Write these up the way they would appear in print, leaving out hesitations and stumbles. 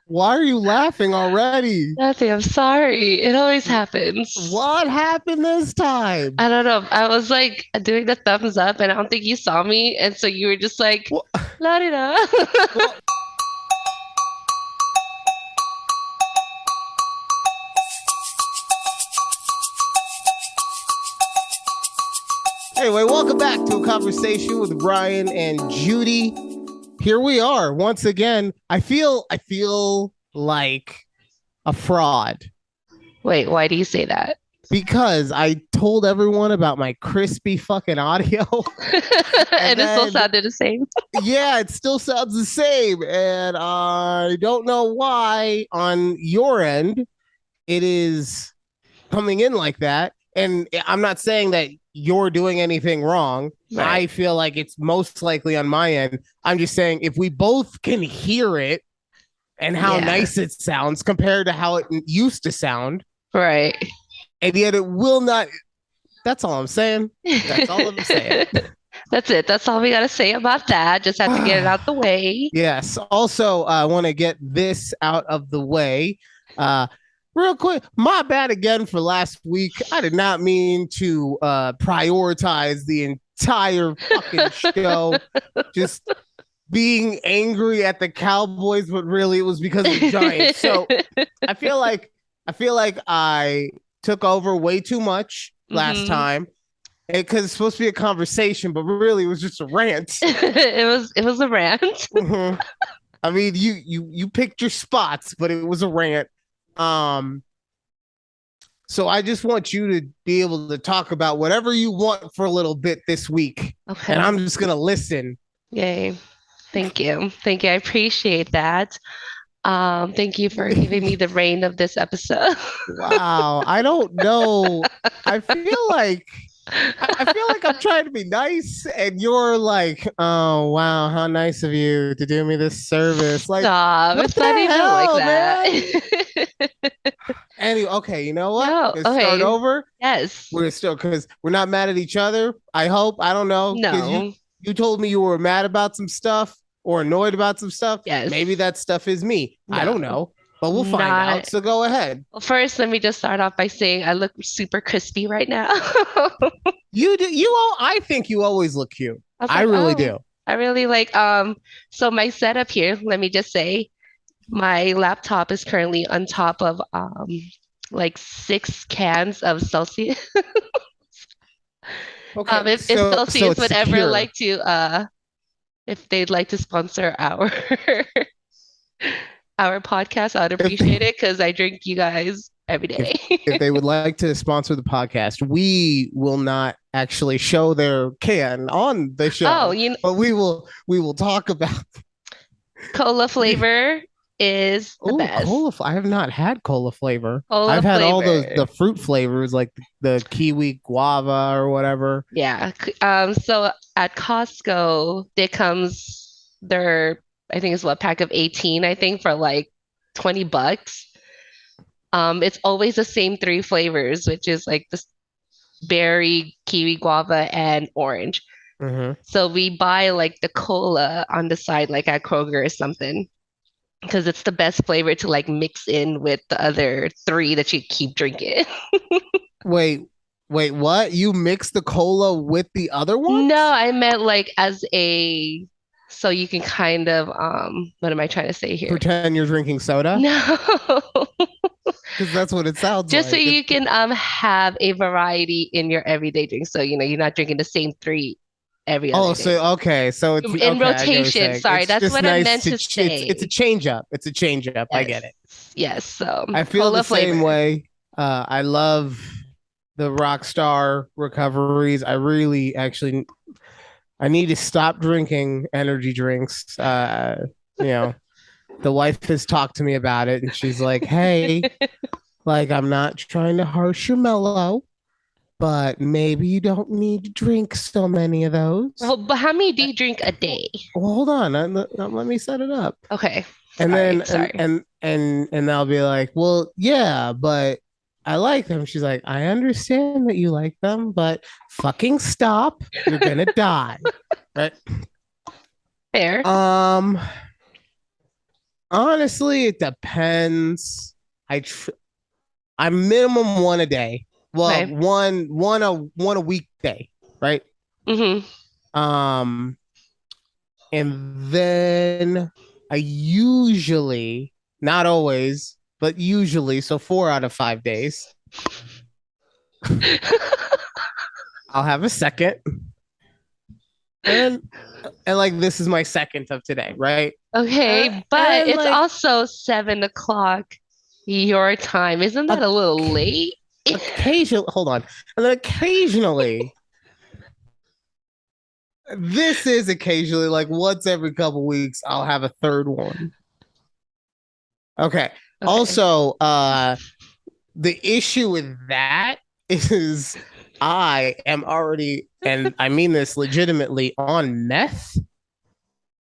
Why are you laughing already? Nothing. I'm sorry. It always happens. What happened this time? I don't know. I was like doing the thumbs up, and I don't think you saw me, and so you were just like, Well, la di da. well, anyway, welcome back to a conversation with Brian and Judy. Here we are once again. I feel like a fraud Wait, why do you say that? because I told everyone about my crispy fucking audio, and And it still then sounded the same. yeah, it still sounds the same, and I don't know why on your end it is coming in like that. And I'm not saying that you're doing anything wrong. Right. I feel like it's most likely on my end. I'm just saying if we both can hear it and how Yeah. nice it sounds compared to how it used to sound, Right. and yet it will not. That's all I'm saying. That's all I'm saying. That's it. That's all we got to say about that. Just have to get it out the way. Yes. Also, I want to get this out of the way. Uh, Real quick, my bad again for last week. I did not mean to prioritize the entire fucking show. Just being angry at the Cowboys, but really it was because of the Giants. So I feel like I took over way too much last Hmm. time because it's supposed to be a conversation, but really it was just a rant. It was a rant. Mhm. I mean, you picked your spots, but it was a rant. Um, so I just want you to be able to talk about whatever you want for a little bit this week, and Okay. I'm just gonna listen. Yay. Thank you. Thank you. I appreciate that. Thank you for giving me the reign of this episode. Wow, I don't know. I feel like I feel like I'm trying to be nice, and you're like, "Oh wow, how nice of you to do me this service." Like, Stop. what It's the not even like hell, that. man? Anyway, okay, you know what? No. We're gonna start Okay. over. Yes. We're still because we're not mad at each other. I hope. I don't know because No. you told me you were mad about some stuff or annoyed about some stuff. Maybe Yes. that stuff is me. I don't No. know, but we'll find out. Not. So go ahead. Well, first, let me just start off by saying I look super crispy right now. You do. I think you always look cute. I was I like, really oh, do. I really like so my setup here, let me just say, my laptop is currently on top of like 6 cans of Celsius. Okay, If so Celsius it's would ever secure. like to if they'd like to sponsor our our podcast, I'd If appreciate it because I drink you guys every if day. if they would like to sponsor the podcast, we will not actually show their can on the Oh, show, but we will talk about. cola flavor is the Oh, best. I have not had cola flavor. Cola I've had all the flavor. fruit flavors like the kiwi guava or whatever. Yeah. So at Costco, it comes their, I think it's what, pack of 18, I think, for like $20. It's always the same three flavors, which is like this berry, kiwi, guava, and orange. Hmm. So we buy like the cola on the side, like at Kroger or something, because it's the best flavor to like mix in with the other three that you keep drinking. Wait, wait, what? You mix the cola with the other No, ones? I meant like as a, so you can kind of, what am I trying to say here? Pretend you're drinking soda? No, Because that's what it sounds just so like. you can have a variety in your everyday drink. So, you're not drinking the same three every other Oh, day. so okay, so it's In okay. I get what you're rotation, saying. sorry, It's that's just what I nice meant to. to It's a say. change up. It's a change up. I get Yes. it. Yes. So I feel the cola same flavor. way. I love the Rockstar recoveries. I really actually I need to stop drinking energy drinks. You know, the wife has talked to me about it, and she's like, "Hey, like I'm not trying to harsh your mellow, but maybe you don't need to drink so many of those." Well, but how many do you drink a day? Well, hold on, let me set it up, Okay. and Sorry. then Sorry. they'll be like, "Well, yeah, but." I like them. She's like, I understand that you like them, but fucking stop. You're gonna die. Right. Fair. Um, Honestly, it depends. I tr- I'm minimum one a day. Well, Okay. one a weekday, right? Mm-hmm. Um, and then I usually, not always, but usually, so 4 out of 5 days, I'll have a second, and and like this is my second of today, right? Okay, but And it's like also 7 o'clock your time. Isn't a, that a little late? occasionally, hold on, and then occasionally, this is occasionally like once every couple weeks, I'll have a third one. Okay. Okay. Also, the issue with that is I am already, and I mean this legitimately, on meth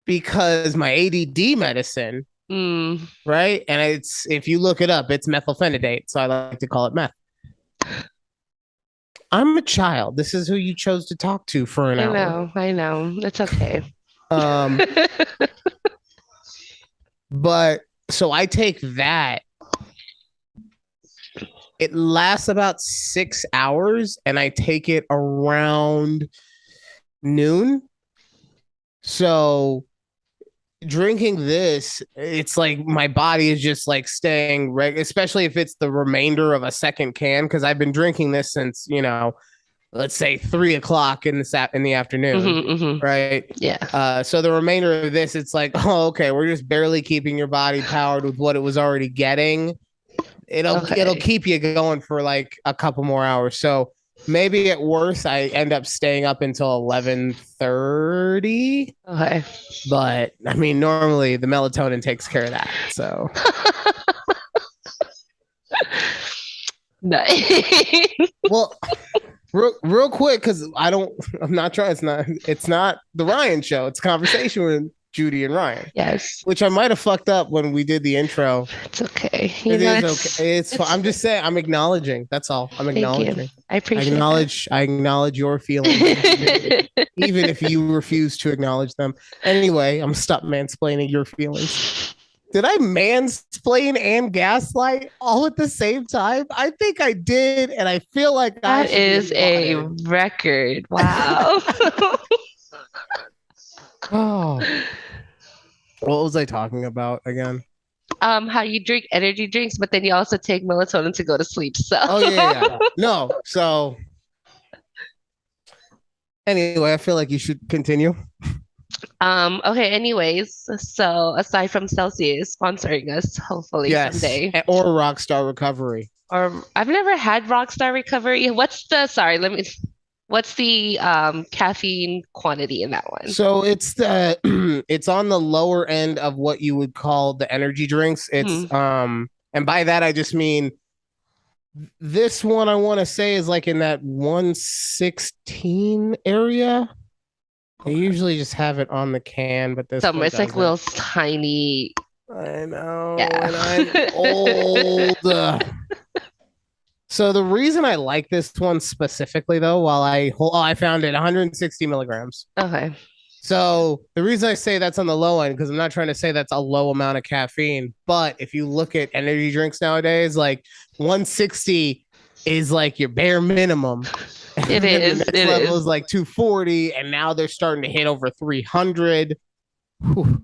because my ADD medicine, Mm, right? And it's, if you look it up, it's methylphenidate. So I like to call it meth. I'm a child. This is who you chose to talk to for an I hour. know, I know. It's okay. Um, but so I take that. It lasts about 6 hours, and I take it around noon. So drinking this, it's like my body is just like staying especially if it's the remainder of a second can, because I've been drinking this since, let's say 3 o'clock in the afternoon, Hmm. right? Yeah. So the remainder of this, it's like, oh, okay, we're just barely keeping your body powered with what it was already getting. It'll Okay. keep you going for like a couple more hours. So maybe at worst, I end up staying up until 11:30. Okay. But I mean, normally the melatonin takes care of that. So, Nice. well, real quick, because I'm not trying. It's not the Ryan show. It's a conversation with Judy and Ryan, Yes. which I might have fucked up when we did the intro. It's okay. It is okay. It's I'm just saying. I'm acknowledging. That's all. I'm thank you. acknowledging. I I appreciate that. acknowledge. I acknowledge your feelings, even if you refuse to acknowledge them. Anyway, I'm stop mansplaining your feelings. Did I mansplain and gaslight all at the same time? I think I did, and I feel like I That should be is a applauded. record. Wow. Oh, what was I talking about again? How you drink energy drinks, but then you also take melatonin to go to sleep. So, Oh yeah. No, so anyway, I feel like you should continue. okay, anyways, so aside from Celsius sponsoring us, hopefully Yes, someday, or Rockstar Recovery. or I've never had Rockstar Recovery. What's the caffeine quantity in that one? So it's the it's on the lower end of what you would call the energy drinks. Hmm. And by that I just mean this one I want to say is like in that 116 area. They Okay. usually just have it on the can, but this Somewhere one it's like doesn't. little tiny, I know, yeah. and I'm old. So the reason I like this one specifically, though, I found it 160 milligrams. Okay. So the reason I say that's on the low end, because I'm not trying to say that's a low amount of caffeine, but if you look at energy drinks nowadays, like 160 is like your bare minimum. It And then the is. next It level is. is like 240, and now they're starting to hit over 300. The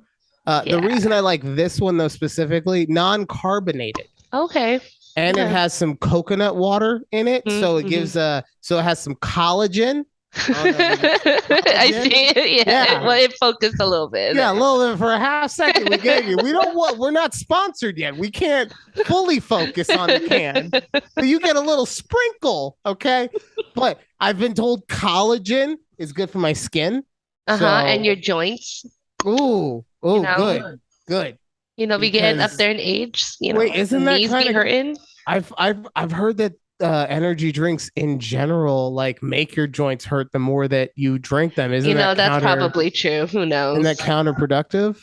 Yeah. reason I like this one though specifically, non-carbonated, Okay. and it Okay. has some coconut water in it, so it Mm-hmm. gives so it has some collagen. I don't know if you get I collagen. see it. Yeah. Yeah, Well, it focused a little bit. yeah, a little bit for a half second. We gave you. We don't want. We're not sponsored yet. We can't fully focus on the can, but you get a little sprinkle, okay? But I've been told collagen is good for my skin. Uh-huh. And So, your joints, you know, good, good. be getting up Because there in age, wait, the isn't that knees kind be of? hurting. I've heard that energy drinks in general like make your joints hurt the more that you drink them. That's probably true. Who Isn't knows? that counterproductive?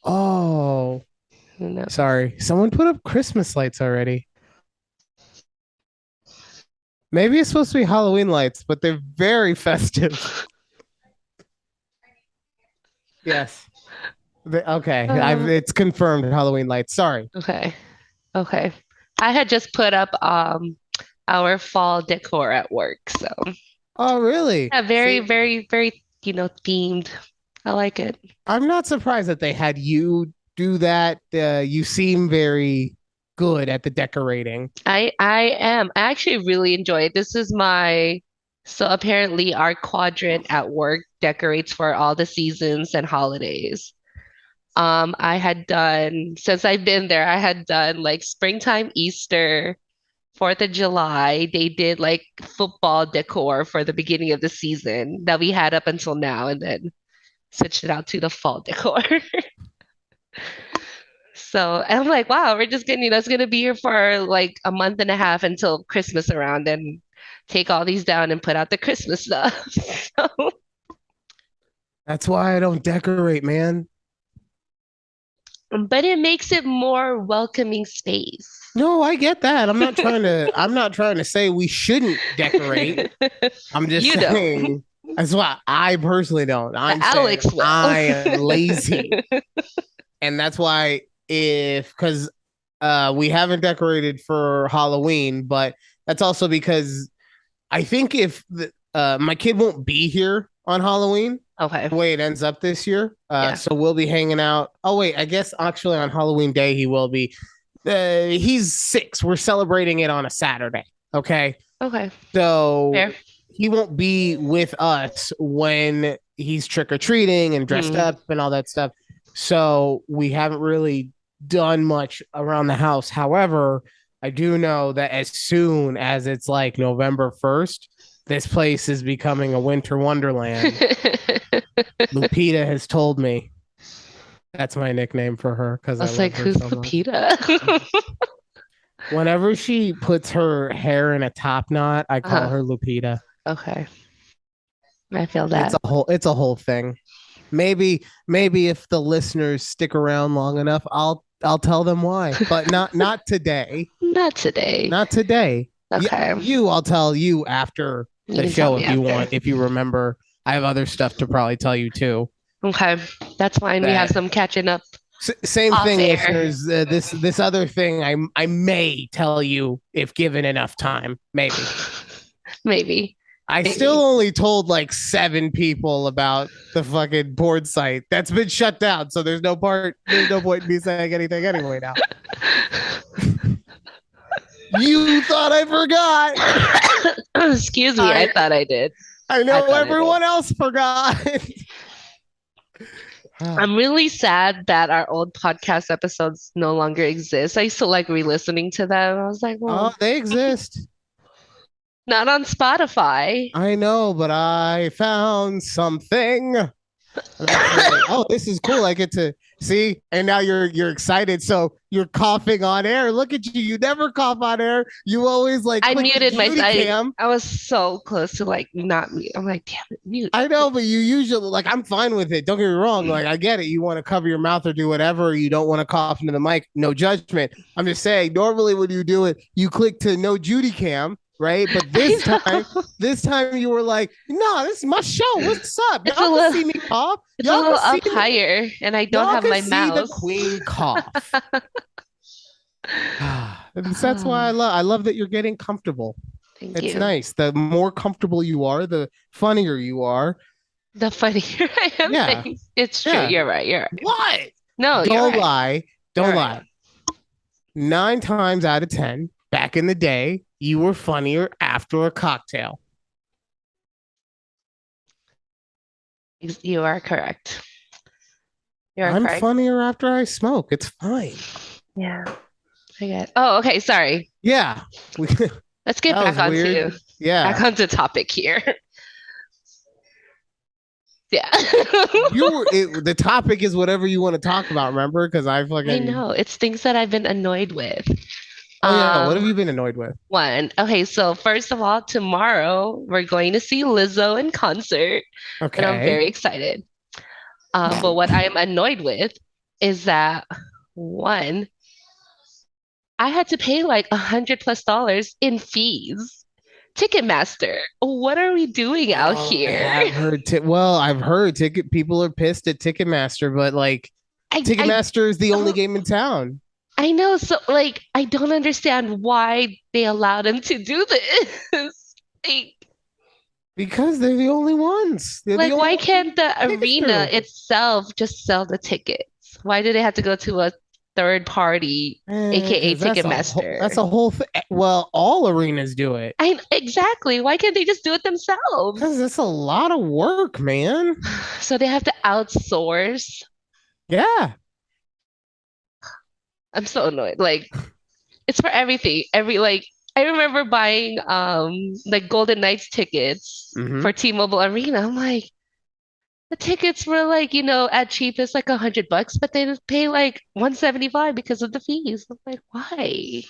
Oh, Who knows? sorry. Someone put up Christmas lights already. Maybe it's supposed to be Halloween lights, but they're very festive. Yes. Okay, Uh, it's confirmed Halloween lights. Sorry. okay. Okay. I had just put up our fall decor at work. So Oh, really? yeah, very, See, very, very, themed. I like it. I'm not surprised that they had you do that. You seem very good at the decorating. I am. I actually really enjoy it. This is my so apparently our quadrant at work decorates for all the seasons and holidays. I had done since I've been there, I had done like springtime, Easter, 4th of July. They did like football decor for the beginning of the season that we had up until now, and then switched it out to the fall decor. So, and I'm like, wow, we're just gonna, it's gonna be here for like a month and a half until Christmas around and take all these down and put out the Christmas stuff. So, That's why I don't decorate, man. but it makes it more welcoming space. No, I get that. I'm not trying to say we shouldn't decorate. I'm just You don't. saying that's why I personally don't. I'm saying Alex will. I am lazy. And that's why if because we haven't decorated for Halloween, but that's also because I think if my kid won't be here on Halloween, Okay. the way it ends up this year, Yeah. so we'll be hanging out. Oh wait, I guess actually on Halloween day he will be. He's 6. We're celebrating it on a Saturday. Okay, Okay. so Fair. he won't be with us when he's trick or treating and dressed Hmm. up and all that stuff. So we haven't really done much around the house. However, I do know that as soon as it's like November 1st, this place is becoming a winter wonderland. I Lupita has told me that's my nickname for her because I was love like, her who's so much. Lupita? Whenever she puts her hair in a top knot, I call Uh-huh. her Lupita. Okay. I feel that. It's a whole thing. Maybe if the listeners stick around long enough, I'll tell them why. But not today. Not today. Not today. Okay. I'll tell you after You the can tell show me if you after. want, if you remember. I have other stuff to probably tell you too. Okay. That's fine. We have That some catching up same off thing, air. listeners. This other thing I may tell you if given enough time. Maybe. Maybe. I still Maybe. only told like 7 people about the fucking board site that's been shut down. So there's no point in me saying anything anyway now. You thought I forgot. Excuse me. I I thought I did. I I know thought I did. everyone else forgot. I'm really sad that our old podcast episodes no longer exist. I used to like re-listening to them. I was like, Oh, well, they exist. not on Spotify. I know, but I found something. That's right. Oh, this is cool. I get to see, and now you're excited. So you're coughing on air. Look at you. You never cough on air. You always like I click the muted my Judy cam. I was so close to like not mute. I'm like, damn it, mute. I know, but you usually like I'm fine with it. Don't get me wrong. Like I get it. You want to cover your mouth or do whatever. You don't want to cough into the mic. No judgment. I'm just saying. Normally, when you do it, you click to no Judy cam, right? But I know. this time you were like, "No, this is my show. What's up? It's a Y'all can little see me cough. it's a Y'all can little see up me. higher and I don't Y'all have can my see the mouse. queen cough." That's why I love that you're getting comfortable. Thank It's you. nice. The more comfortable you are, the funnier you are. The funnier I am. Yeah, Thanks. It's true. yeah. You're right. You're right. What? No, you're Don't right. lie. You're Don't right. lie. 9 times out of 10, back in the day, you were funnier after a cocktail. You are correct. You are I'm correct. funnier after I smoke. It's fine. Yeah. I get. Oh, okay. Sorry. Yeah. That Let's get was weird. back Yeah. onto topic here. Yeah. The topic is whatever you want to talk about, remember? Because I I fucking. know. It's things that I've been annoyed with. Oh, yeah. What have Um, you been annoyed with? One. Okay, so first of all, tomorrow we're going to see Lizzo in concert, and I'm Okay. very excited. But what I am annoyed with is that one, I had to pay like $100+ in fees. Ticketmaster, what are we doing out Oh, I here? have heard. Well, I've heard ticket people are pissed at Ticketmaster, but like I Ticketmaster is the only don't game in town I know, so like I don't understand why they allowed him to do this. Like, because they're the only ones. They're the like only why ones can't the tickets arena through. itself just sell the tickets? Why do they have to go to a third party, aka Because that's Ticketmaster? a whole thing. Well, all arenas do it I exactly. Why can't they just do it because themselves? it's a lot of work, man. So they have to outsource. Yeah. I'm so annoyed. Like it's for everything. Every like I remember buying like Golden Knights tickets Hmm. for T-Mobile Arena. I'm like, the tickets were like, at cheapest like $100, but they just pay like 175 because of the fees. I'm like, why?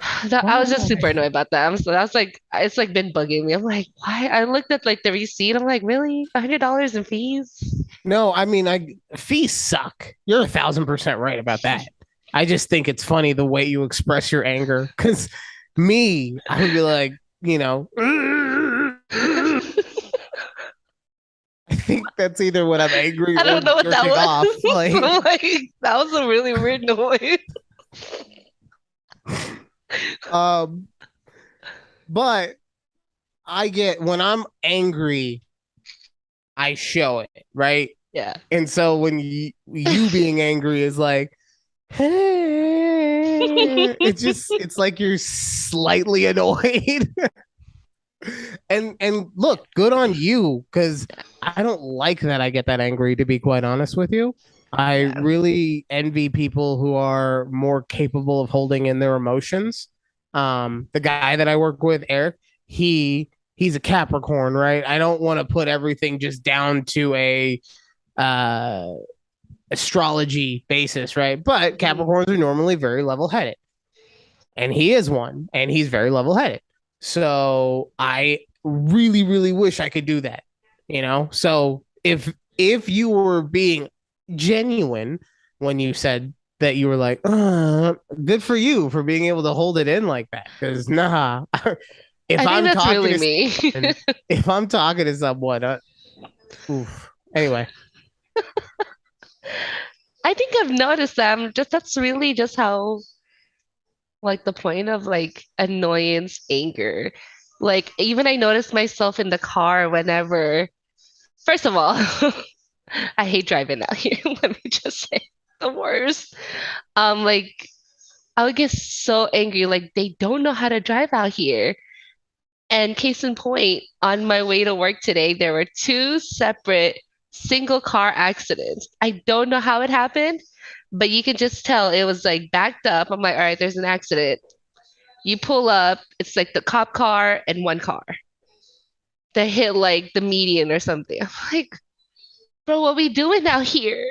I was just super Why? annoyed about that. So that's like it's like been bugging me. I'm like, why? I looked at like the receipt. I'm like, really? $100 in fees? No, I mean, fees suck. You're 1,000% right about that. I just think it's funny the way you express your anger. Because I would be like, I think that's either when I'm angry I or don't know what that jerking was. off. Like, I'm like, that was a really weird noise. um, but I get when I'm angry, I show it, right? Yeah. And so when you being angry is like, hey, it's like you're slightly annoyed. And look, good on you because I don't like that I get that angry. To be quite honest with you, I Yeah. really envy people who are more capable of holding in their emotions. The guy that I work with, Eric, he's a Capricorn, right? I don't want to put everything just down to a uh astrology basis, right? But Mhm. Capricorns are normally very level headed, and he is one, and he's very level headed. So I really, really wish I could do that, So if you were being genuine when you said that you were like, good for you for being able to hold it in like that. Because nah, if I think I'm that's talking really to me. someone, if I'm talking to someone, oof. Anyway, I think I've noticed that. That's really just how like the point of like annoyance, anger. Like even I notice myself in the car whenever, first of all, I hate driving out here. Let me just say the worst. Like I would get so angry, like they don't know how to drive out here. And case in point, on my way to work today, there were two separate single car accidents. I don't know how it happened, but you can just tell it was like backed up. I'm like, all right, there's an accident. You pull up, it's like the cop car and one car that hit like the median or something. I'm like, bro, what we doing out here?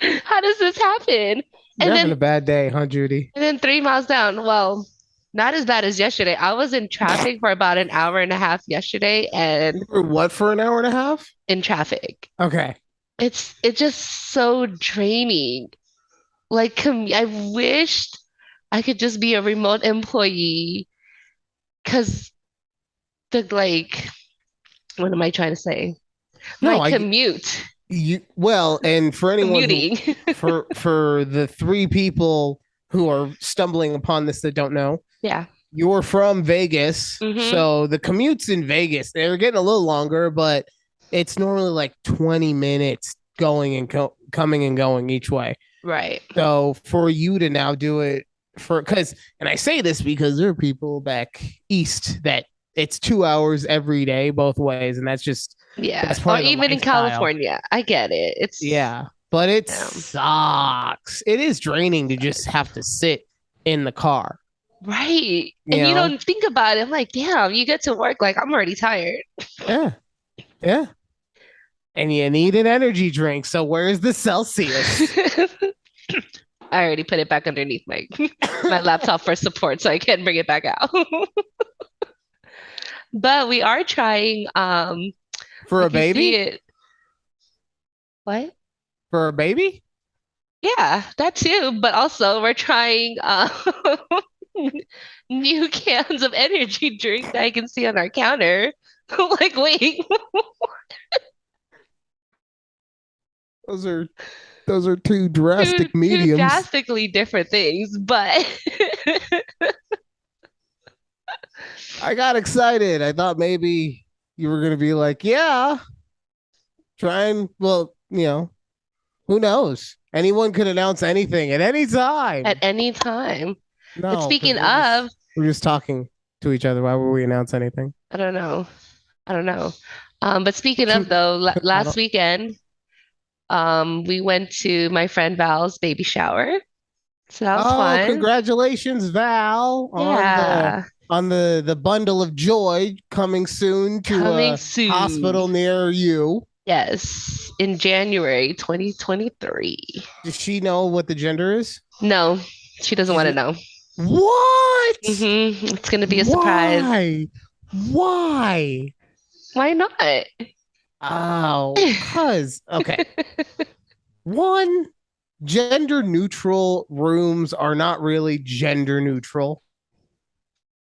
Like, how does this happen? you're And having then a bad day, huh, Judy? and then 3 miles down, well, not as bad as yesterday. I was in traffic for about an hour and a half yesterday and You were what for an hour and a half? in traffic. Okay. It's just so draining. Like I wished I could just be a remote employee because the like what am I trying to say? My No, commute, you well, and for anyone who commuting. for the three people who are stumbling upon this that don't know, Yeah. you're from Vegas, Mm-hmm. so the commutes in Vegas, they're getting a little longer, but it's normally like 20 minutes going and coming and going each way. Right. So for you to now do it and I say this because there are people back east that it's 2 hours every day both ways, and Yeah. that's Or part of the even in lifestyle. California. I get it. It's Yeah, but it yeah. sucks. It is draining to just have to sit in the car. Right. You And you know? don't think about it. I'm like, damn, you get to work like I'm already tired. Yeah, yeah. And you need an energy drink. So where's the Celsius? I already put it back underneath my laptop for support so I can bring it back out. But we are trying For I a can see baby? it. What? For a baby? Yeah, that too. But also we're trying new cans of energy drink that I can see on our counter. Like, wait, Those are those are two drastic two mediums. drastically different things, but I got excited. I thought maybe you were gonna be like, yeah, try and well, who knows? Anyone could announce anything at any at time. any time. But No, because speaking of, we're just talking to each other. Why would we announce anything? I don't know. I don't know. But speaking of though, I last don't. weekend, we went to my friend Val's baby shower. So that was Oh, fun. congratulations, Val, on the Yeah. the bundle of joy coming soon to Coming a soon. hospital near you. Yes, in January 2023. Does she know what the gender is? No, she doesn't want to She's know. what? It's going to be a surprise. Why? Why? Why not? Oh, cause okay. One, gender neutral rooms are not really gender neutral.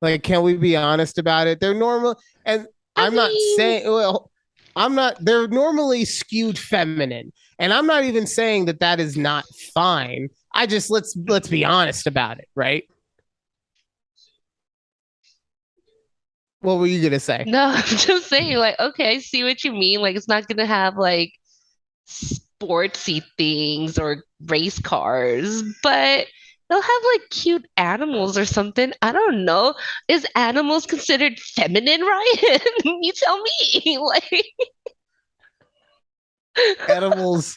Like, can we be honest about it? They're normal, and I I'm not mean, saying, well, I'm not, they're normally skewed feminine. And I'm not even saying that that is not fine. I just, let's be honest about it, right? What were you going to say? no, I'm just saying, like, okay, I see what you mean. Like, it's not going to have like sportsy things or race cars, but they'll have like cute animals or something. I don't know. Is animals considered feminine, Ryan? You tell me. Like, Animals,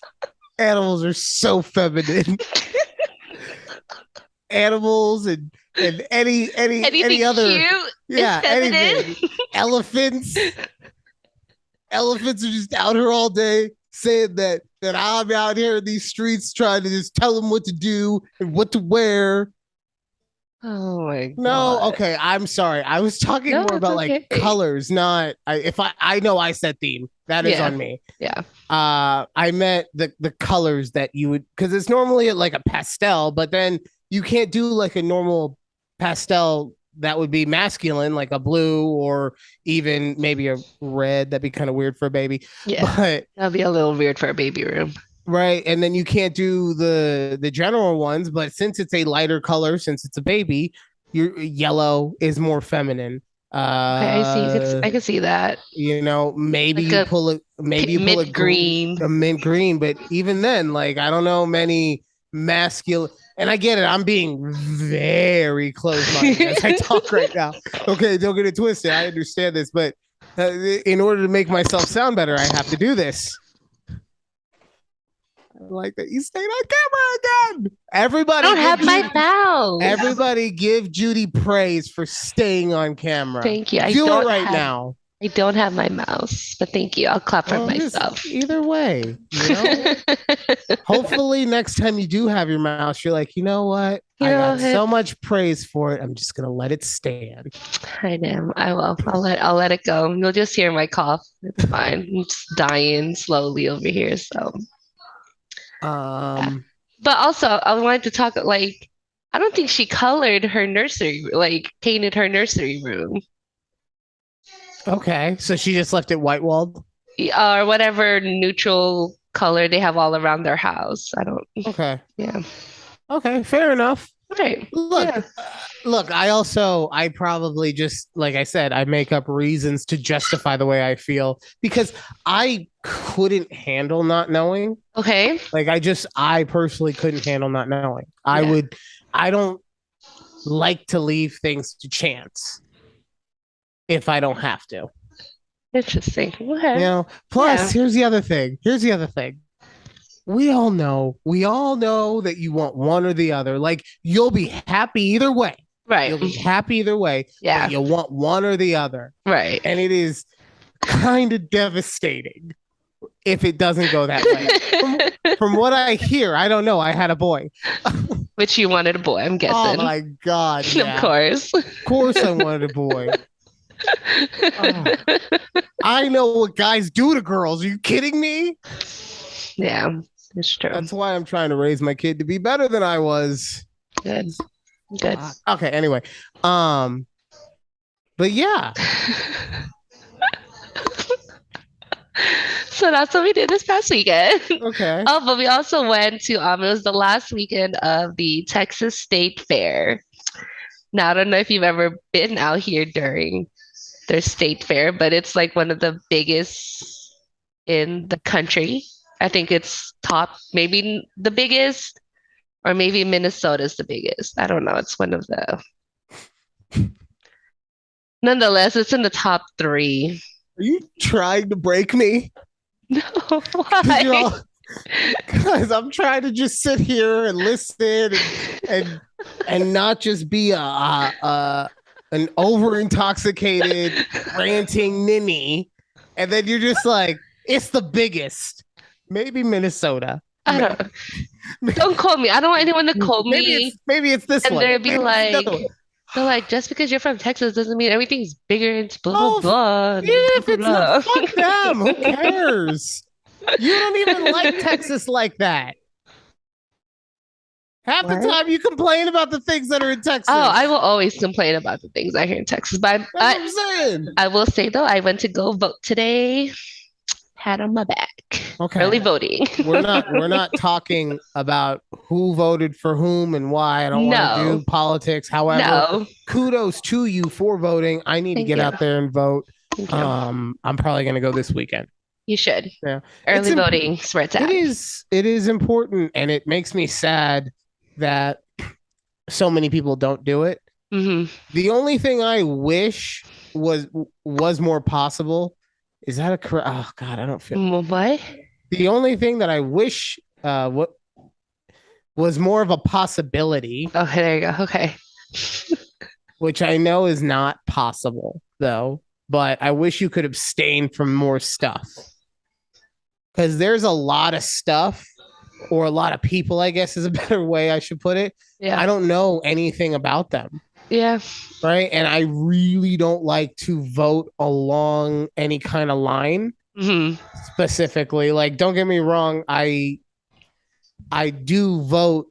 animals are so feminine. Animals and any anything other, cute is yeah, feminine. anything. Elephants, elephants are just out here all day saying that I'm out here in these streets trying to just tell them what to do and what to wear. Oh my No, God. okay, I'm sorry. I was talking No, more it's about like okay. colors, not if I know I said theme. That is Yeah. on me. Yeah. I meant the colors that you would, because it's normally like a pastel, but then you can't do like a normal pastel that would be masculine, like a blue or even maybe a red. That'd be kind of weird for a baby. Yeah. But That'll be a little weird for a baby room. right, and then you can't do the general ones, but since it's a lighter color, since it's a baby, your yellow is more feminine. Okay, I see. uh I can see that. maybe Like you a pull mint green. a mint green, but even then, like, I don't know many masculine. And I get it, I'm being very close-minded as I talk right now. Okay, don't get it twisted, I understand this, but in order to make myself sound better, I have to do this. I like that you stayed on camera again. I don't have my mouse. Everybody give Judy praise for staying on camera. Thank you. Do it right now. I don't have my mouse, but thank you. I'll clap for Well, just myself. either way, hopefully next time you do have your mouse, you're like, you know what? You I know, got so much praise for it. I'm just gonna let it stand. I know. I will. I'll let it go. You'll just hear my cough. It's fine. I'm just dying slowly over here. So yeah. Um, But also I wanted to talk like I don't think she colored her nursery, like painted her nursery room. okay. So she just left it white walled. Or whatever neutral color they have all around their house. I don't, Okay. yeah. Okay, fair enough. Right. Look, Yeah. look, I probably just, like I said, I make up reasons to justify the way I feel because I couldn't handle not knowing. Okay. Like, I personally couldn't handle not knowing. Yeah. I don't like to leave things to chance if I don't have to. Interesting. Okay. Plus, Yeah. Here's the other thing. We all know that you want one or the other. Like, you'll be happy either way. Right. You'll be happy either way, Yeah. but you'll want one or the other. Right. And it is kind of devastating if it doesn't go that way. From what I hear, I don't know. I had a boy. Which you wanted a boy, I'm Oh guessing. my God. Yeah. Of course. Of course I wanted a boy. Oh, I know what guys do to girls. Are you kidding me? Yeah, it's true. That's why I'm trying to raise my kid to be better than I was. Good. Good. Okay, anyway. Um, but yeah. So So that's what we did this past weekend. Okay. Oh, but we also went to it was the last weekend of the Texas State Fair. Now, I don't know if you've ever been out here during their state fair, but it's like one of the biggest in the country. I think it's top, maybe the biggest, or maybe Minnesota's the biggest. I don't know. It's one of the, nonetheless, it's in the top three. Are you trying to break me? No, Because why? because I'm trying to just sit here and listen and and not just be an over intoxicated ranting ninny, and then you're just like, it's the biggest. Maybe Minnesota. I don't call me. I don't want anyone to call me Maybe it's this and one. they'll be Maybe it's like, another one. they're like, just because you're from Texas doesn't mean everything's bigger and blah blah Oh, blah. even Blah, if it's not, blah, fuck them. Who blah. cares? You don't even like Texas like that. Half the What? time you complain about the things that are in Oh, I Texas. will always complain about the things I hear in Texas, but That's what I'm saying. I will say though, I went to go vote today. Pat on my back. Early Okay. voting. We're not talking about who voted for whom and why. I don't want to No, do politics. However, no. kudos to you for voting. I need to Thank get you. out there and vote. Thank you. I'm probably gonna go this weekend. You should. Yeah. It's Early voting is where it's it at. is important, and it makes me sad that so many people don't do it. Hmm. The only thing I wish was more possible is that a correct? Oh God, I don't feel. What? The only thing that I wish what was more of a possibility, Okay, there you go. Okay. which I know is not possible though, but I wish you could abstain from more stuff because there's a lot of stuff or a lot of people, I guess is a better way I should put it. I Yeah. don't know anything about them. Yeah. Right. And I really don't like to vote along any kind of line Hmm. specifically. Like, don't get me wrong, I do vote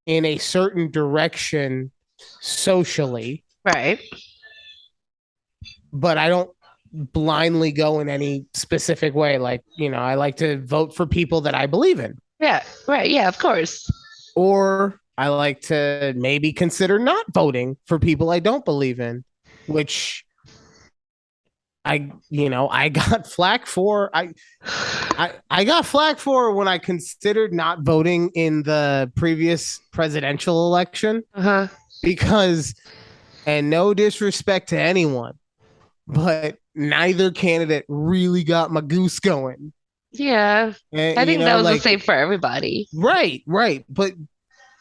in a certain direction socially, Right. but I don't blindly go in any specific way. Like, I like to vote for people that I believe in. Yeah. Right. Yeah. Of course. Or I like to maybe consider not voting for people I don't believe in, which I got flack for. I got flack for when I considered not voting in the previous presidential election Uh-huh. because, and no disrespect to anyone, but neither candidate really got my goose going. Yeah. And, I think that was the like, same for everybody. right. But,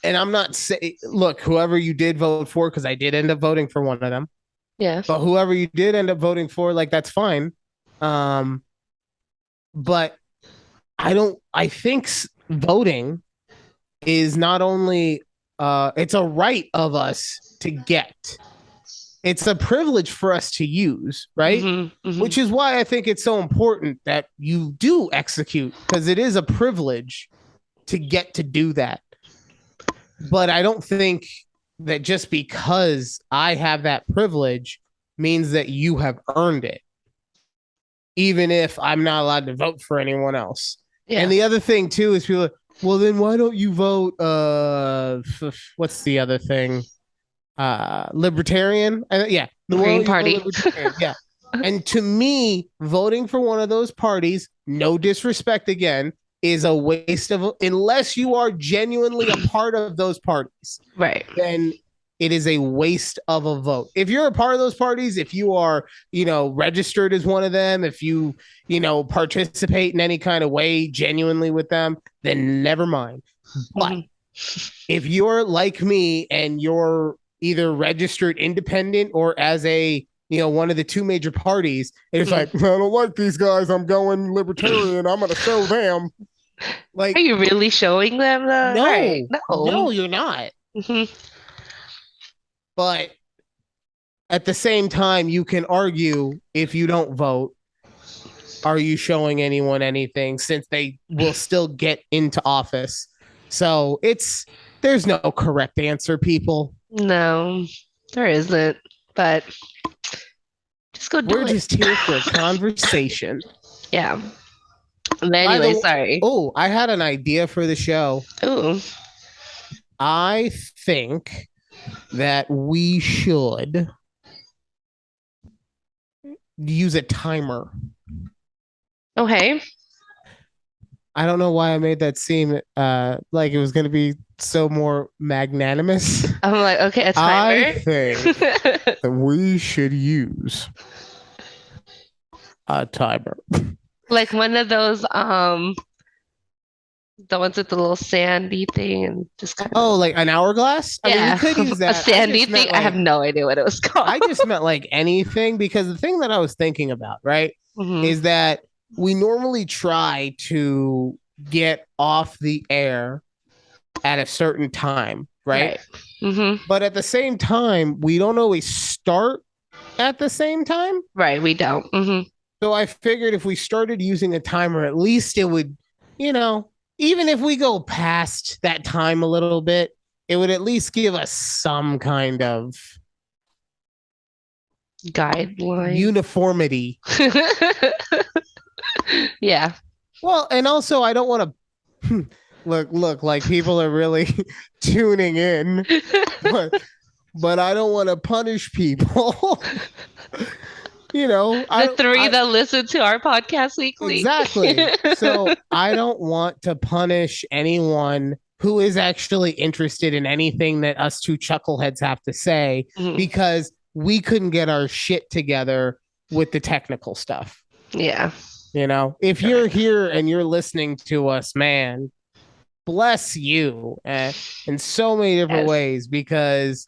and I'm not saying, look, whoever you did vote for, because I did end up voting for one of them, Yeah. but whoever you did end up voting for, like, that's fine. But I think voting is not only, it's a right of us to get, it's a privilege for us to use, right? Which is why I think it's so important that you do execute, because it is a privilege to get to do that. But I don't think that just because I have that privilege means that you have earned it, even if I'm not allowed to vote for anyone else. Yeah. And the other thing too is people are, well, then why don't you vote? What's the other thing? Libertarian. Yeah, The Green Party. Yeah. And to me, voting for one of those parties, no disrespect again, is a waste of, unless you are genuinely a part of those parties. Right. Then it is a waste of a vote. If you're a part of those parties, if you are, registered as one of them, if you, participate in any kind of way genuinely with them, then never mind. But if you're like me and you're either registered independent or as a, one of the two major parties, and it's like, I don't like these guys, I'm going libertarian, I'm going to show them. Like, are you really showing them though? no, Right. no, you're not. But at the same time, you can argue, if you don't vote, are you showing anyone anything, since they will still get into office? So there's no correct answer, people. No, there isn't. But just go do We're it. just here for a conversation. Yeah. By Anyway, the sorry. Oh, I had an idea for the show. Ooh. I think that we should use a timer. Okay. I don't know why I made that seem like it was going to be so more magnanimous. I'm like, okay, a I timer. think that we should use a timer. Like one of those the ones with the little sandy thing and just kind Oh, of like an hourglass? I mean, we yeah, could use a that. sandy thing. I have no idea what it was called. I just meant like anything because the thing that I was thinking about, right, Hmm. is that we normally try to get off the air at a certain time, right? Right. Hmm. But at the same time, we don't always start at the same time. Right. We don't. Hmm. So I figured if we started using a timer, at least it would, you know, even if we go past that time a little bit, it would at least give us some kind of Guideline. uniformity. Yeah. Well, and also I don't want to look like people are really tuning in, but I don't want to punish people. The three that listen to our podcast weekly. Exactly. So I don't want to punish anyone who is actually interested in anything that us two chuckleheads have to say Mhm. because we couldn't get our shit together with the technical stuff. Yeah. If you're here and you're listening to us, man, bless you in so many different Yes. ways because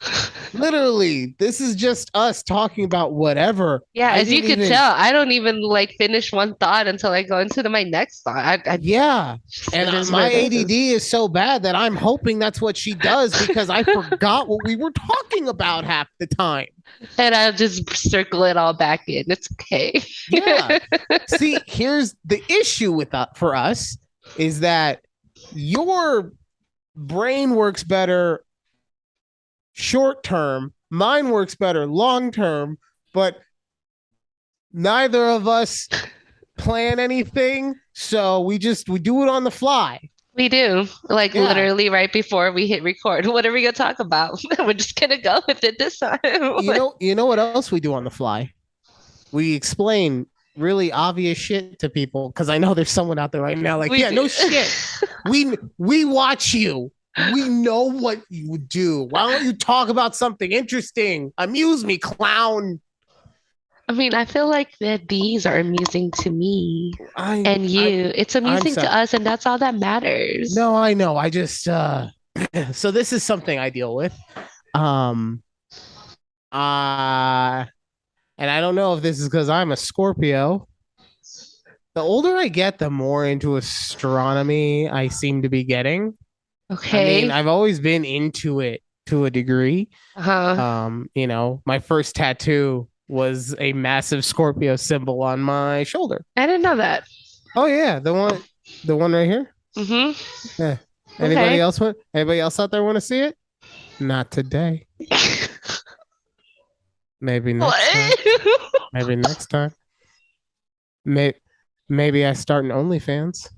literally this is just us talking about whatever. Yeah, I as you didn't could even tell, I don't even like finish one thought until I go into my next thought. Yeah. And It is my what it ADD is. is so bad that I'm hoping that's what she does because I forgot what we were talking about half the time. And I'll just circle it all back in. It's okay. Yeah. See, here's the issue with that for us is that your brain works better short term, mine works better long term, but neither of us plan anything, so we do it on the fly. We do. Like Yeah. literally right before we hit record. What are we gonna talk about? We're just gonna go with it this time. You know what else we do on the fly? We explain really obvious shit to people because I know there's someone out there right now like, We yeah, do. no shit. We watch you. We know what you do. Why don't you talk about something interesting? Amuse me, clown. I mean, I feel like that these are amusing to me I and I you. It's I'm amusing sorry. to us, and that's all that matters. No, I know. I just so this is something I deal with. Um uh and I don't know if this is because I'm a Scorpio. The older I get, the more into astronomy I seem to be getting. I mean, Okay. I've always been into it to a degree. Uh-huh. My first tattoo was a massive Scorpio symbol on my shoulder. I didn't know that. Oh yeah, the one right here. Mm-hmm. Yeah. Okay. Anybody else out there want to see it? Not today. Maybe next time. What? Maybe next time. Maybe maybe I start an OnlyFans.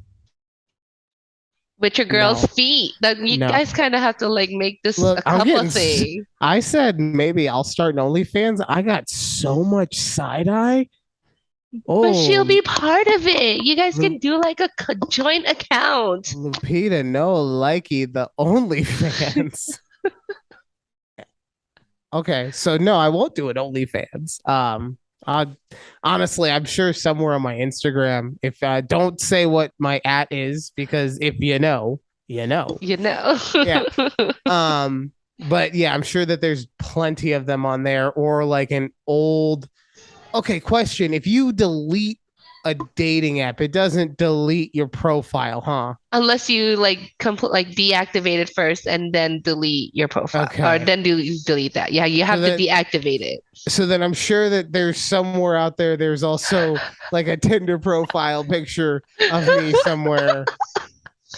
With your girl's No, feet. That you no. guys kind of have to like make this Look, a couple thing. I said maybe I'll start an OnlyFans. I got so much side eye. But she'll Oh, be part of it. You guys Lu- can do like a joint account. Lupita, no likey, the OnlyFans. Okay, so no, I won't do an OnlyFans. I honestly, I'm sure somewhere on my Instagram. If don't say what my at is because if you know, you know. You know. Yeah. But yeah, I'm sure that there's plenty of them on there or like an old. Okay, question: if you delete a dating app, it doesn't delete your profile, huh? Unless you like like deactivate it first and then delete your profile, or Okay. then delete that. Yeah, you So have to then, deactivate it. so then I'm sure that there's somewhere out there. There's also like a Tinder profile picture of me somewhere,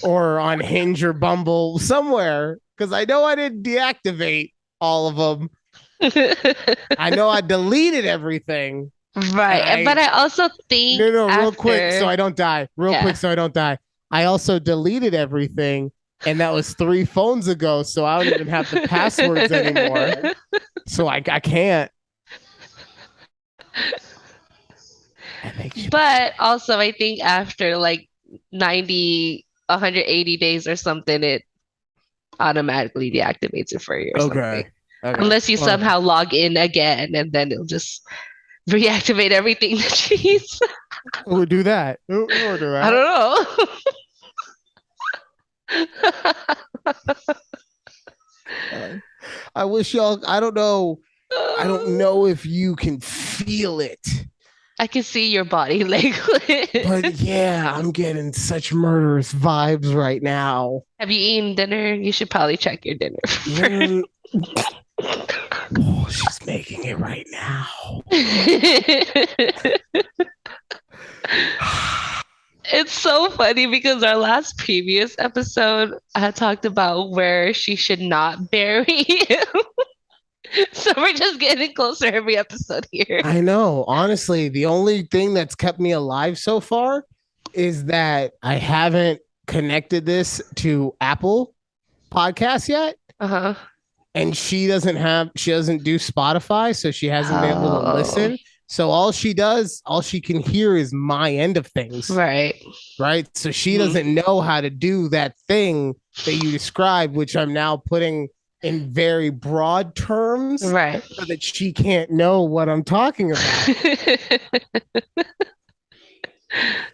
or on Hinge or Bumble somewhere, because I know I didn't deactivate all of them. I know I deleted everything. Right. And But I I also no think no real quick so after, I don't die. Real quick yeah. so I don't die. I also deleted everything, and that was 3 phones ago, so I don't even have the passwords anymore. So I can't. That makes you mad. But also, I think after like 90, 180 days or something, it automatically deactivates it for you or something. Okay. Okay. Unless you Well, somehow log in again and then it'll just reactivate everything that you use. we'll do that. We'll do I that. don't Uh, I wish y'all. I don't know. I don't know. know if you can feel it, I can see your body but language. yeah, I'm getting such murderous vibes right now. Have you eaten dinner? You should probably check your dinner No, no, first. no. Oh, she's making it right now. It's so funny because our last previous episode had talked about where she should not bury him. So we're just getting closer every episode here. I know. Honestly, the only thing that's kept me alive so far is that I haven't connected this to Apple Podcasts yet. Uh-huh. And she doesn't do Spotify, so she hasn't been able to Oh, listen. So all she can hear is my end of things, right. right? So she Mhm. doesn't know how to do that thing that you described, which I'm now putting in very broad terms Right. so that she can't know what I'm talking about.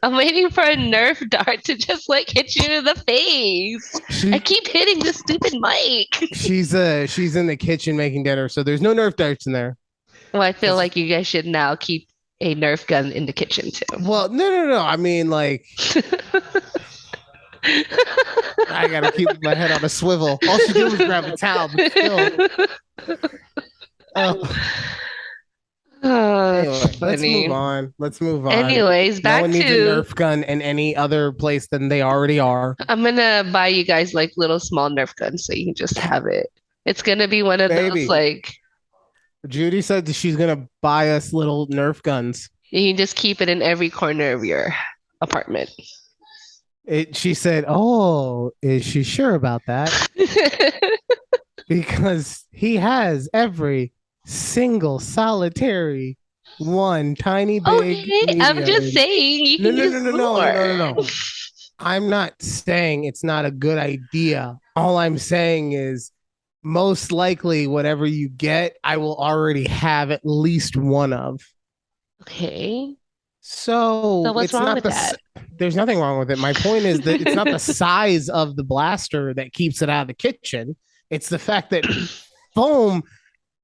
I'm waiting for a Nerf dart to just like hit you in the face. I She keep hitting this stupid mic. she's in the kitchen making dinner, so there's no Nerf darts in there. Well, I feel like you guys should now keep a Nerf gun in the kitchen Well, no. I mean, like, too. I gotta keep my head on a swivel. All she did was grab a towel, but still. Oh, Oh, that's anyway, let's move funny. on. Let's move on. Anyways, No back one needs a to Nerf gun in any other place than they already are. I'm gonna buy you guys like little small Nerf guns so you can just have it. It's gonna be one of those Baby, like Judy said that she's gonna buy us little Nerf guns. you can just keep it in every corner of your apartment. She said, "Oh, is she sure about that?" Because he has every single solitary one, tiny, big, Okay, I'm just medium. saying you No, can no, use no, no, no, no, no, no, more. no. I'm not saying it's not a good idea. All I'm saying is most likely whatever you get, I will already have at least one of. Okay, so So what's it's wrong not with the that? there's nothing wrong with it. My point is that it's not the size of the blaster that keeps it out of the kitchen. It's the fact that foam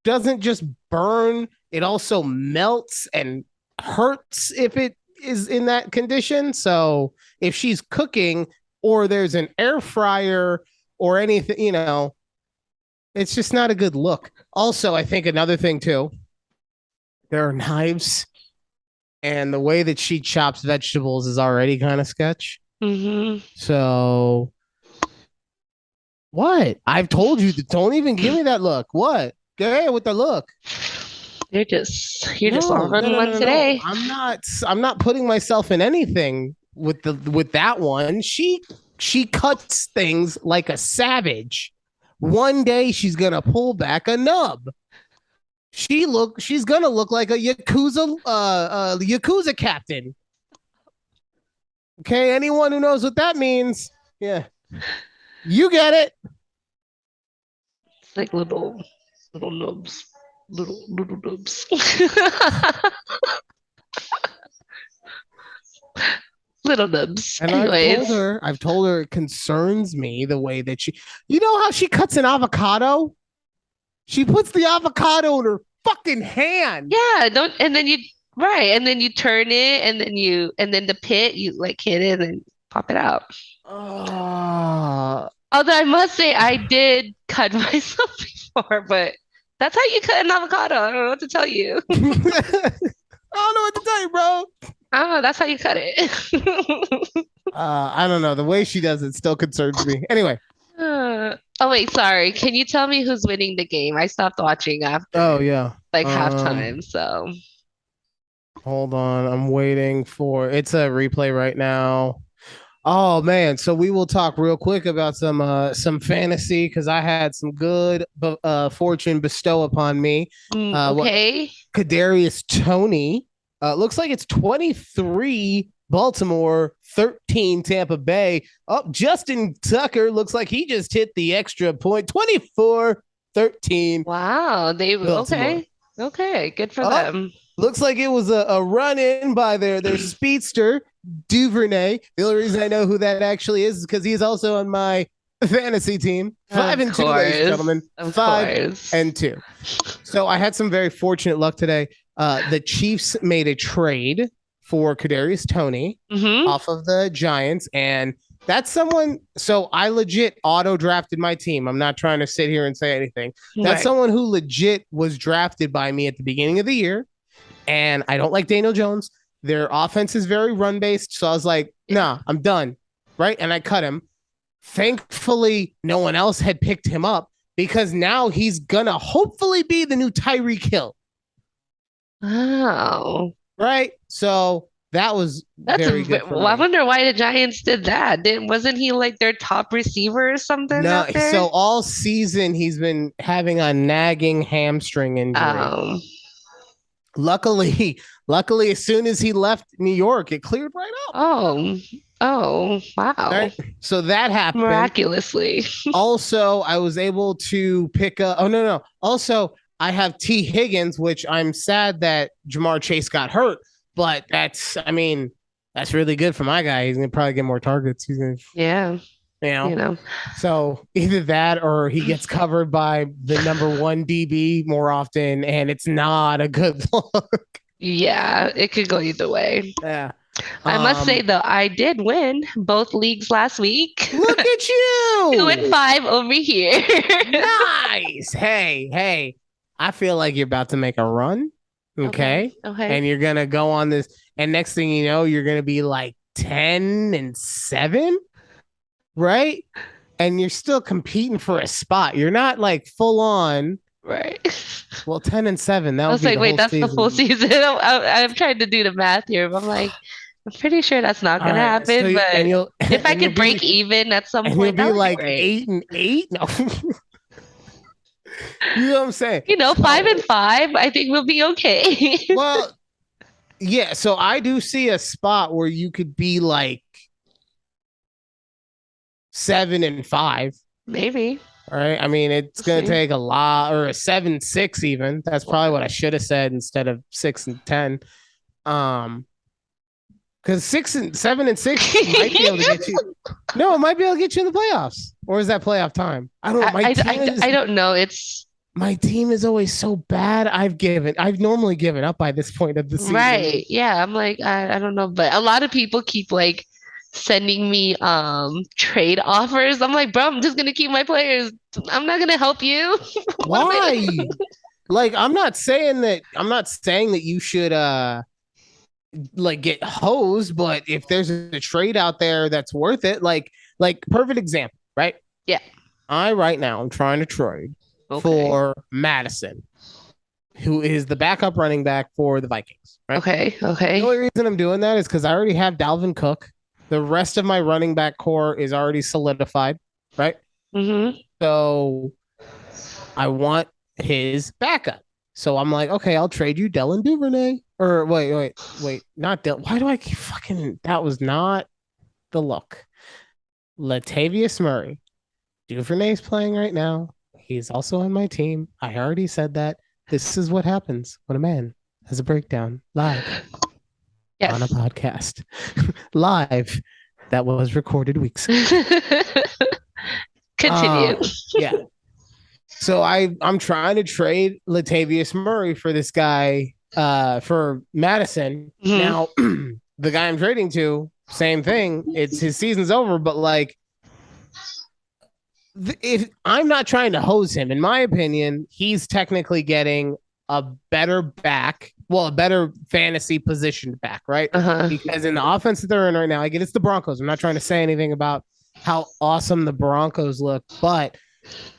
doesn't just burn, it also melts and hurts if it is in that condition. So if she's cooking or there's an air fryer or anything, it's just not a good look. Also, I think another thing too, there are knives, and the way that she chops vegetables is already kind of sketch. Hmm. So what? I've told you to don't even give me that look. What? Get ahead with the look. You're just No, no, on no, one no, no. today. I'm not putting myself in anything with that one. She cuts things like a savage. One day she's gonna pull back a nub. She's gonna look like a Yakuza captain. Okay, anyone who knows what that means, yeah, you get it. It's like little nubs. Little nubs. Little nubs. And Anyways. I've told her it concerns me the way that you know how she cuts an avocado? She puts the avocado in her fucking hand. Yeah, don't and then you right, and then you turn it and then the pit you like hit it and pop it out. Uh, Although I must say I did cut myself before, but that's how you cut an avocado. I don't know what to tell you. I don't know what to tell you, bro. Oh, that's how you cut it. I don't know. The way she does it still concerns me. Anyway. Oh wait, sorry. Can you tell me who's winning the game? I stopped watching Oh after yeah. like halftime, so Hold on, I'm waiting for it's a replay right now. Oh man, so we will talk real quick about some fantasy because I had some good fortune bestow upon me. What Okay. Kadarius Tony looks like it's 23 Baltimore, 13 Tampa Bay. Oh, Justin Tucker looks like he just hit the extra point, 24-13 Wow. They Baltimore. okay. Okay. Good for Oh, them. looks like it was a run in by their speedster Duvernay. The only reason I know who that actually is because he's also on my fantasy team. Five Of and two, ladies and course. gentlemen. Of Five course. and two. So I had some very fortunate luck today. The Chiefs made a trade for Kadarius Tony Mm-hmm. off of the Giants, and that's someone. So I legit auto drafted my team. I'm not trying to sit here and say anything. That's Right. someone who legit was drafted by me at the beginning of the year, and I don't like Daniel Jones. Their offense is very run based, so I was like, Yeah. nah, I'm done, right? And I cut him. Thankfully, no one else had picked him up because now he's gonna hopefully be the new Tyreek Hill, Wow. right? So that was very good for Well, I me. wonder why the Giants did that. Wasn't he like their top receiver or something No, out there? so all season he's been having a nagging hamstring injury. Um, Luckily, luckily, as soon as he left New York, it cleared right up. oh, oh, wow. Right, so that happened. Miraculously. Also, I was able to pick up. Oh no. Also, I have T Higgins, which I'm sad that Jamar Chase got hurt, but that's really good for my guy. He's gonna probably get more targets. He's gonna, Yeah, you know. you know. So either that or he gets covered by the number one DB more often, and it's not a good look. Yeah, it could go either way. Yeah. I must say Um. though, I did win both leagues last week. Look at 2 and you. 5 over here. Nice. Hey. I feel like you're about to make a run. Okay, Okay. okay. And you're going to go on this. And next thing you know, you're going to be like 10-7, right? And you're still competing for a spot. You're not like full on. Right. Well, 10-7, that I would was be like, the wait, whole that's the full season. season. I'm trying to do the math here, but I'm like, I'm pretty sure that's not All gonna right. So, happen. But you'll, if I and you'll could break be, even at some and you'll point, that be would be like great. 8-8. No. You know what I'm saying? Five So, and five, I think we'll be okay. well, yeah. So I do see a spot where you could be like 7-5. Maybe. All right. I mean, it's We'll going to see. take a lot, or a 7-6 even. That's probably what I should have said instead of 6-10. Um, because 7-6 might be able to get you. No, it might be able to get you in the playoffs. Or is that playoff time? I don't know. I don't know. It's My team is always so bad. I've normally given up by this point of the season. right. Yeah, I'm like, I don't know, but a lot of people keep like sending me trade offers. I'm like, bro, I'm just gonna keep my players. I'm not gonna help you. What am Why? I? Like, I'm not saying that you should like get hosed, but if there's a trade out there that's worth it, like perfect example, right? Yeah. I right now I'm trying to trade Okay. for Madison, who is the backup running back for the Vikings, right? Okay. The Okay. only reason I'm doing that is because I already have Dalvin Cook. The rest of my running back core is already solidified, right? Mm-hmm. So I want his backup. So I'm like, okay, I'll trade you Dylan Duvernay. Or wait, not Dylan. Why do I keep fucking? That was not the look. Latavius Murray. Duvernay's playing right now. He's also on my team. I already said that. This is what happens when a man has a breakdown live on a Yes. podcast. Live that was recorded weeks ago. Continue. Yeah. So I'm trying to trade Latavius Murray for this guy for Madison. Mhm. Now the guy I'm trading to, same thing. It's his season's over, but like if I'm not trying to hose him, in my opinion, he's technically getting a better back, well, a better fantasy positioned back, right? Uh-huh. Because in the offense that they're in right now, I get it's the Broncos. I'm not trying to say anything about how awesome the Broncos look, but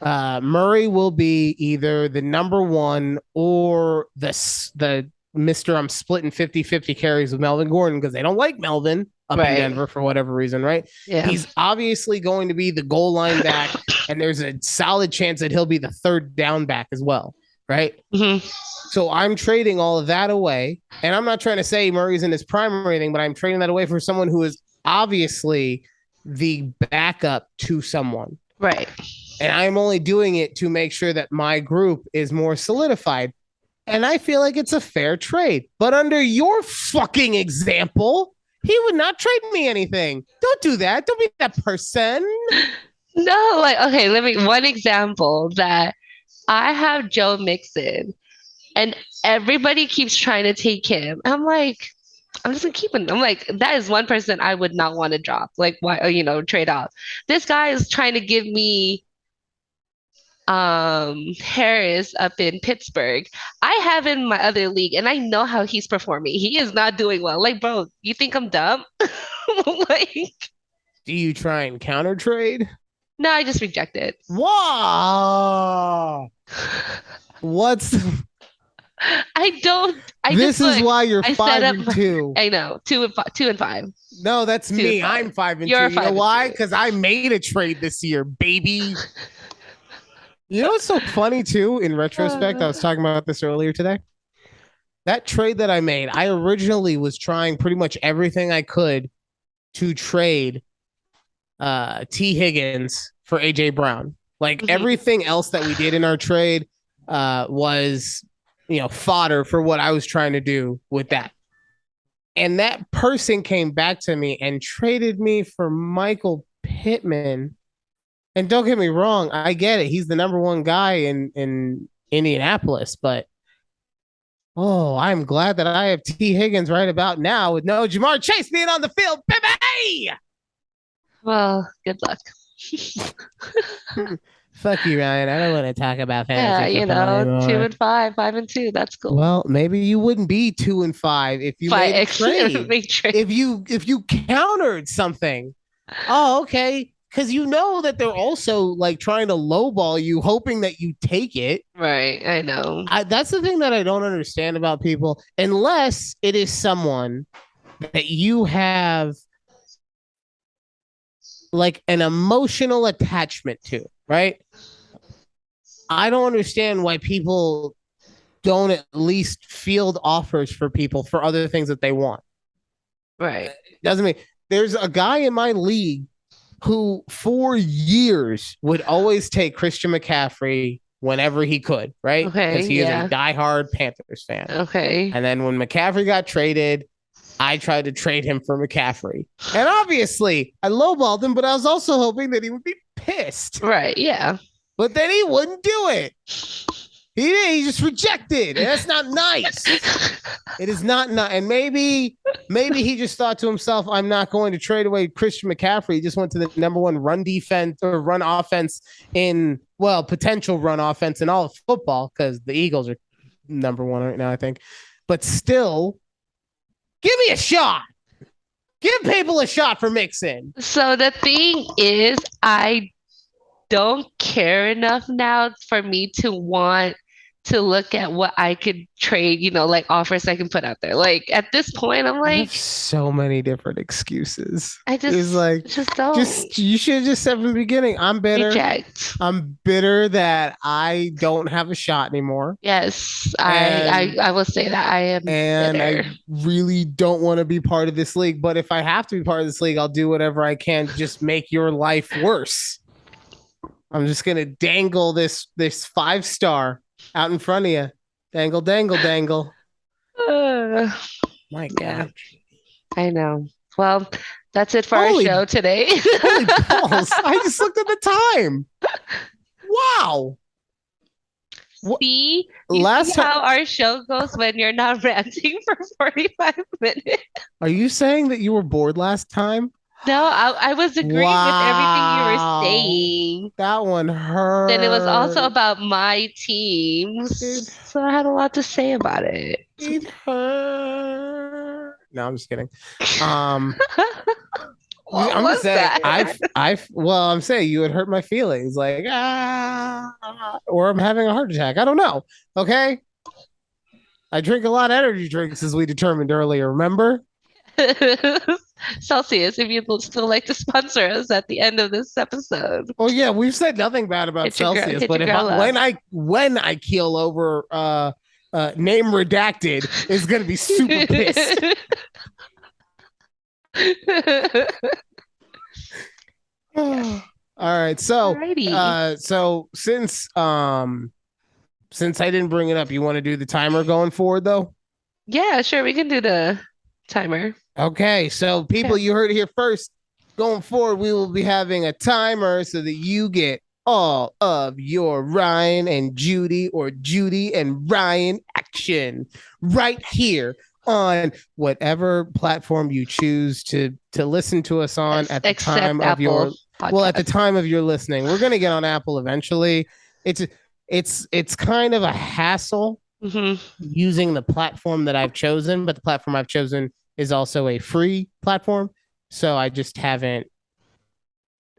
Murray will be either the number one or the Mr. I'm splitting 50-50 carries with Melvin Gordon because they don't like Melvin up in Right. Denver for whatever reason, right? Yeah. He's obviously going to be the goal line back, and there's a solid chance that he'll be the third down back as well, right? Mm-hmm. So I'm trading all of that away. And I'm not trying to say Murray's in his prime or anything, but I'm trading that away for someone who is obviously the backup to someone. Right. And I'm only doing it to make sure that my group is more solidified. And I feel like it's a fair trade. But under your fucking example, he would not trade me anything. Don't do that. Don't be that person. No, like, okay, let me one example that I have Joe Mixon and everybody keeps trying to take him. I'm like, I'm just gonna keep him. I'm like, that is one person I would not want to drop. Like, why, trade off. This guy is trying to give me Harris up in Pittsburgh. I have him in my other league and I know how he's performing. He is not doing well. Like, bro, you think I'm dumb? Like, Do you try and counter trade? no, I just reject it. Wow. What's I don't. I this just is look. why you're I five set up. and two. I know 2 and 5. No, that's Two me. and five. I'm 5 and You're 2. You know 5 and why? 2. Because I made a trade this year, baby. You know what's so funny too? In retrospect, I was talking about this earlier today. That trade that I made, I originally was trying pretty much everything I could to trade T. Higgins for AJ Brown. Like everything else that we did in our trade was, fodder for what I was trying to do with that. And that person came back to me and traded me for Michael Pittman. And don't get me wrong, I get it. He's the number one guy in Indianapolis, but I'm glad that I have T. Higgins right about now with no Jamar Chase being on the field, baby. Well, good luck. Fuck you, Ryan. I don't want to talk about Yeah, fantasy football anymore. 2 and 5, 5 and 2. That's cool. Well, maybe you wouldn't be 2 and 5 if you made a trade. If you countered something. Oh, okay. Because you know that they're also like trying to lowball you, hoping that you take it. Right. I know. That's the thing that I don't understand about people, unless it is someone that you have like an emotional attachment to, right? I don't understand why people don't at least field offers for people for other things that they want. Right. Doesn't mean there's a guy in my league who for years would always take Christian McCaffrey whenever he could, right? Okay. Because he is a diehard Panthers fan. Okay. And then when McCaffrey got traded, I tried to trade him for McCaffrey. And obviously, I lowballed him, but I was also hoping that he would be pissed. Right. Yeah. But then he wouldn't do it. He just rejected. And that's not nice. It is not nice. And maybe he just thought to himself, I'm not going to trade away Christian McCaffrey. He just went to the number one run defense or run offense potential run offense in all of football, because the Eagles are number one right now, I think. But still, give me a shot. Give people a shot for Mixon. So the thing is, I don't care enough now for me to want to look at what I could trade, like offers I can put out there. Like at this point, I'm like, so many different excuses. I just don't. You should have just said from the beginning, I'm bitter. Reject. I'm bitter that I don't have a shot anymore. Yes, I will say that I am bitter. I really don't want to be part of this league. But if I have to be part of this league, I'll do whatever I can to just make your life worse. I'm just gonna dangle this 5-star out in front of you. Dangle, dangle, dangle. My God. I know. Well, that's it for our show today. Holy balls. I just looked at the time. Wow. See how our show goes when you're not ranting for 45 minutes. Are you saying that you were bored last time? No, I was agreeing with everything you were saying. That one hurt. Then it was also about my teams. So I had a lot to say about it. It hurt. No, I'm just kidding. I'm saying I'm saying you had hurt my feelings, like or I'm having a heart attack. I don't know. Okay. I drink a lot of energy drinks, as we determined earlier. Remember? Celsius, if you'd still like to sponsor us at the end of this episode, Oh yeah, we've said nothing bad about Celsius, hit but your if I, girl up. when I keel over, name redacted is gonna be super pissed. Yes. All right, Alrighty. so since I didn't bring it up, you want to do the timer going forward though? Yeah, sure, we can do the timer. Okay, so people, Okay. you heard it here first. Going forward, we will be having a timer so that you get all of your Ryan and Judy or Judy and Ryan action right here on whatever platform you choose to listen to us on Yes, at the time except of Apple your at the Podcast. time of your listening. We're going to get on Apple eventually. It's it's kind of a hassle Hmm. using the platform that I've chosen, but the platform I've chosen is also a free platform. So I just haven't.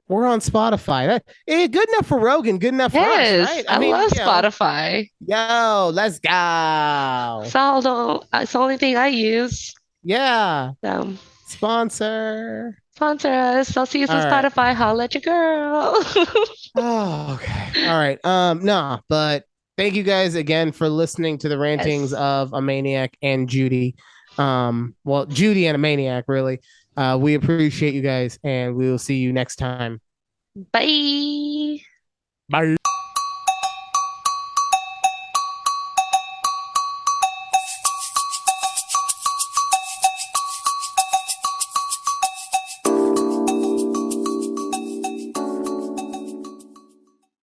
We're on Spotify. Good enough for Rogan, good enough for us, Yes, right? I I mean, love Spotify. yo, let's go. It's the only thing I use. Yeah, So sponsor. sponsor us. Celsius All and right. Spotify. Holla at your girl. Oh, okay. All right. No, but thank you guys again for listening to the rantings Yes. of a maniac and Judy. Well, Judy and a maniac, really. We appreciate you guys, and we will see you next time. Bye. Bye.